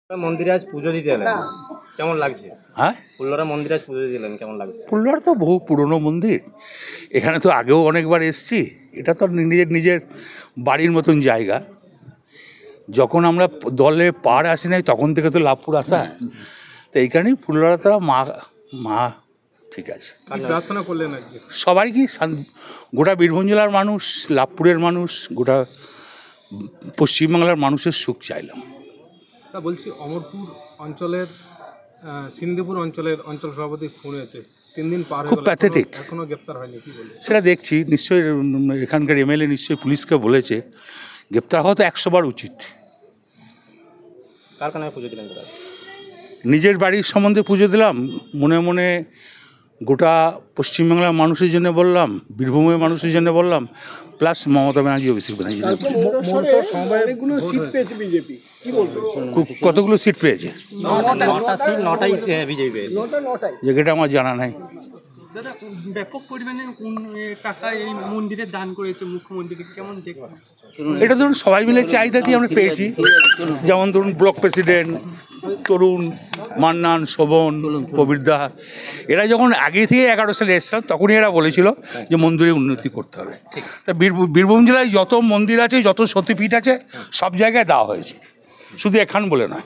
মন্দিরে আজ পুজো দিতে এলেন, কেমন লাগছে? হ্যাঁ, ফুল্লরা মন্দিরে আজ পুজো দিলেন, কেমন লাগছে? ফুলবাড়ি তো বহু পুরনো মন্দির। এখানে তো আগেও অনেকবার এসেছি। এটা তো নিজের নিজের বাড়ির মতন জায়গা। যখন আমরা দলে পাড় আসি নাই তখন থেকে তো লাভপুর আসা, তো এই কারণেই ফুলবাড়িতে মা মা ঠিক আছে। প্রার্থনা করলেন আজকে? সবাই কি গোটা বীরভূম জেলার মানুষ, লাভপুরের মানুষ, গোটা পশ্চিমবাংলার মানুষের সুখ চাইলাম। তা বলছি, অমরপুর অঞ্চলের সিন্ধুপুর অঞ্চলের অঞ্চল সভাপতি খুন হয়েছে, 3 দিন পার হয়ে খুব গেল, প্যাথেটিক। এখনো গ্রেপ্তার হয়নি, কি বলবেন? সেটা দেখছি, নিশ্চয়ই এখানকার এমএলএ নিশ্চয়ই পুলিশকে বলেছে, গ্রেপ্তার হওয়া তো 100 বার উচিত। কার কানায় পুজো দিলেন দাদা? নিজের বাড়ির সম্বন্ধে পুজো দিলাম, মনে মনে গোটা পশ্চিমবাংলার মানুষের জন্য বললাম, বীরভূমের মানুষের জন্য বললাম, প্লাস মমতা ব্যানার্জি, অভিষেক ব্যানার্জি। কতগুলো সিট পেয়েছে 9টা সিট, 9টাই বিজেপি পেয়েছে। যেটা আমার জানা নাই। দাদা, ব্যাপক পরিমাণে টাকা এই মন্দিরে দান করেছে মুখ্যমন্ত্রী, কেমন দেখবেন? এটা ধরুন সবাই মিলে চাহিদা দিয়ে আমরা পেয়েছি। যেমন ধরুন ব্লক প্রেসিডেন্ট তরুণ, মান্নান, শোভন, প্রবীরদা, এরা যখন আগে থেকে 11 সালে এসছিলাম তখনই এরা বলেছিল যে মন্দিরে উন্নতি করতে হবে। তা বীরভূম জেলায় যত মন্দির আছে, যত সতীপীঠ আছে, সব জায়গায় দেওয়া হয়েছে, শুধু এখান বলে নয়।